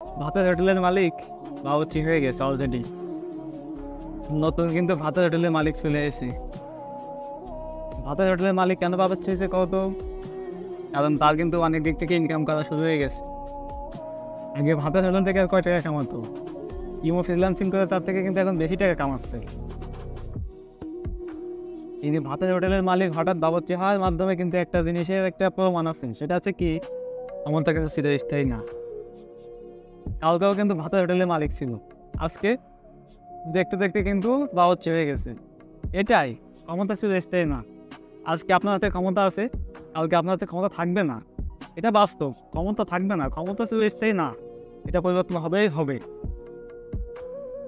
ভাতের হোটেলের মালিক বাবুর্চি হয়ে গেছে অলরেডি। নতুন কিন্তু ভাতের হোটেলের মালিক চলে এসেছে। ভাতের হোটেলের মালিক কেন বাবুর্চি হয়েছে কত? কারণ তার কিন্তু অনেক দিক থেকে ইনকাম করা শুরু হয়ে গেছে। আগে ভাতের হোটেল থেকে কয় টাকা কামাতো, ইমো ফ্রিল্যান্সিং করে তার থেকে কিন্তু এখন বেশি টাকা কামাচ্ছে। তিনি ভাতের হোটেলের মালিক হঠাৎ বাবুর্চি হওয়ার মাধ্যমে কিন্তু একটা জিনিসের একটা প্রমাণ আছে, সেটা হচ্ছে কি ক্ষমতা কিন্তু চিরস্থায়ী না। কালকেও কিন্তু ভাতের হোটেলের মালিক ছিল, আজকে দেখতে দেখতে কিন্তু বাবুর্চি হয়ে গেছে। এটাই ক্ষমতা চিরস্থায়ী না। আজকে আপনার হাতে ক্ষমতা আছে, কালকে আপনার হাতে ক্ষমতা থাকবে না। এটা বাস্তব, ক্ষমতা থাকবে না, ক্ষমতা চিরস্থায়ী না, এটা পরিবর্তন হবেই হবে।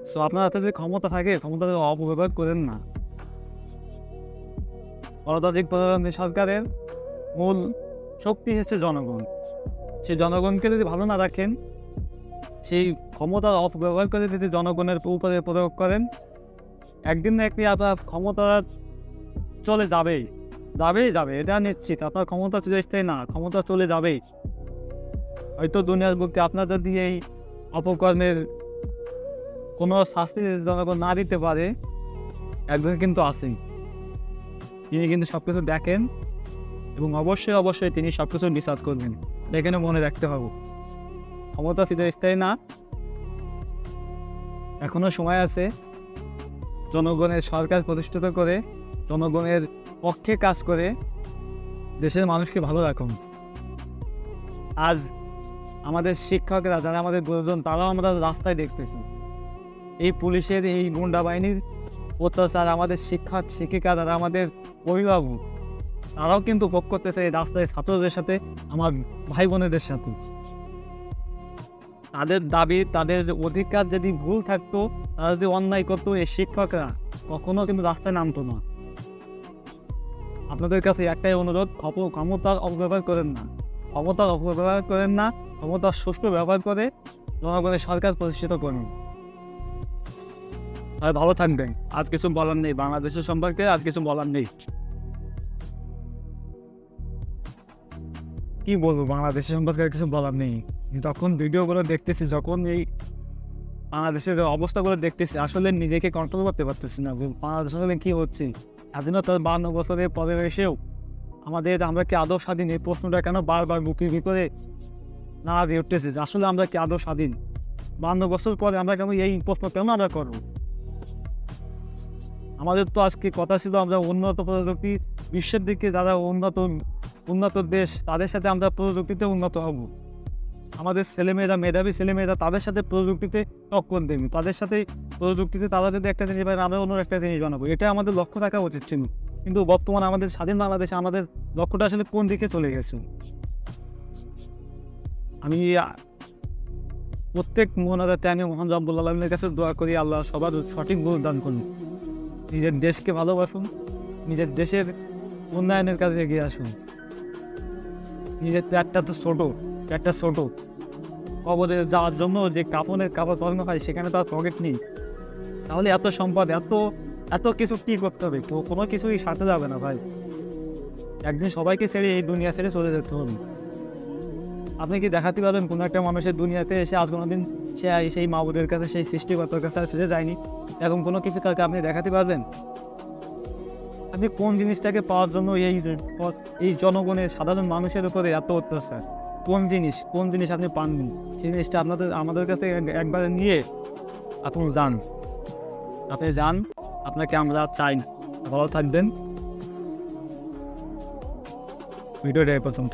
সো আপনার হাতে যে ক্ষমতা থাকে, ক্ষমতাকে অপব্যবহার করেন না। গণতান্ত্রিক প্রজাতন্ত্রী সরকারের মূল শক্তি হচ্ছে জনগণ। সেই জনগণকে যদি ভালো না রাখেন, সেই ক্ষমতার অপব্যবহার করে যদি জনগণের উপরে প্রয়োগ করেন, একদিন না একদিন আপনার ক্ষমতা চলে যাবেই যাবে, এটা নিশ্চিত। আপনার ক্ষমতা চিরস্থায়ী না, ক্ষমতা চলে যাবেই। হয়তো দুনিয়ার বুকে আপনার যদি এই অপকর্মের কোনো শাস্তি জনগণ না দিতে পারে, একজন কিন্তু আছেন, তিনি কিন্তু সব কিছু দেখেন এবং অবশ্যই তিনি সব কিছু বিচার করবেন। এখানে মনে রাখতে হবে, ক্ষমতা চিরস্থায়ী না। এখনো সময় আছে জনগণের সরকার প্রতিষ্ঠিত করে, জনগণের পক্ষে কাজ করে দেশের মানুষকে ভালো রাখুন। আজ আমাদের শিক্ষকরা, যারা আমাদের গুরুজন, তারাও আমরা রাস্তায় দেখতেছি এই পুলিশের, এই গুন্ডা বাহিনীর অত্যাচার। আমাদের শিক্ষক শিক্ষিকা, যারা আমাদের অভিভাবক, তারাও কিন্তু ভোগ করতেছে এই রাস্তায় ছাত্রদের সাথে, আমার ভাই বোনেদের সাথে। তাদের দাবি, তাদের অধিকার যদি ভুল থাকতো, তারা যদি অন্যায় করতো, এই শিক্ষকরা কখনো কিন্তু রাস্তায় নামতো না। আপনাদের কাছে একটাই অনুরোধ, ক্ষমতার অপব্যবহার করেন না, ক্ষমতার অপব্যবহার করেন না, ক্ষমতার সুষ্ঠু ব্যবহার করে জনগণের সরকার প্রতিষ্ঠিত করুন। আর ভালো থাকবেন। আজ কিছু বলার নেই বাংলাদেশের সম্পর্কে, আর কিছু বলার নেই। কি বলবো, বাংলাদেশের সম্পর্কে কিছু বলার নেই। যখন ভিডিওগুলো দেখতেছি, যখন এই বাংলাদেশের অবস্থাগুলো দেখতেছি, আসলে নিজেকে কন্ট্রোল করতে পারতেছি না। বাংলাদেশ আসলে কী হচ্ছে? স্বাধীনতার 52 বছরের পরে এসেও আমরা কি আদৌ স্বাধীন? এই প্রশ্নটা কেন বারবার বুকের ভিতরে নাড়া দিয়ে উঠতেছে যে আসলে আমরা কি আদৌ স্বাধীন? 52 বছর পরে আমরা কেন এই প্রশ্ন কেন আমরা করবো? আমাদের তো আজকে কথা ছিল আমরা উন্নত প্রযুক্তি, বিশ্বের দিকে যারা উন্নত দেশ, তাদের সাথে আমরা প্রযুক্তিতে উন্নত হব। আমাদের ছেলেমেয়েরা, মেধাবী ছেলেমেয়েরা, তাদের সাথে প্রযুক্তিতে টক্কর দেবে, তাদের সাথে প্রযুক্তিতে তারা যদি একটা জিনিস বানায়, আমরা অন্য একটা জিনিস বানাবো। এটা আমাদের লক্ষ্য রাখা উচিত ছিল। কিন্তু বর্তমানে আমাদের স্বাধীন বাংলাদেশে আমাদের লক্ষ্যটা আসলে কোন দিকে চলে গেছে? আমি প্রত্যেক মোনাজাতে আমি মহান রব্বুল আলামিনের কাছে দোয়া করি, আল্লাহ সবার সঠিক বুঝ দান করুন। নিজের দেশকে ভালোবাসুন, নিজের দেশের উন্নয়নের কাজে এগিয়ে আসুন। নিজের পেটটা ছোট, কবরে যাওয়ার জন্য যে কাপড় পরানো হয়, সেখানে তো আর পকেট নেই। তাহলে এত সম্পদ, এত কিছু কী করতে হবে? কোনো কিছুই সাথে যাবে না ভাই। একদিন সবাইকে ছেড়ে, এই দুনিয়া ছেড়ে চলে যেতে হবে। আপনি কি দেখাতে পারবেন কোনো একটা মানুষের দুনিয়াতে এসে আজ কোনোদিন সে সেই মাবুদের কাছে, সেই সৃষ্টিকর্তার কাছে আর ফিরে যায়নি? এরকম কোনো কিছু কাউকে আপনি দেখাতে পারবেন? আপনি কোন জিনিসটাকে পাওয়ার জন্য এই জনগণের, সাধারণ মানুষের উপরে এত অত্যাচার? কোন জিনিস আপনি পাননি? সেই জিনিসটা আমাদের কাছে একবারে নিয়ে আপনি যান। আপনাকে আমরা চাই। ভালো থাকবেন। ভিডিওটা এই পর্যন্ত।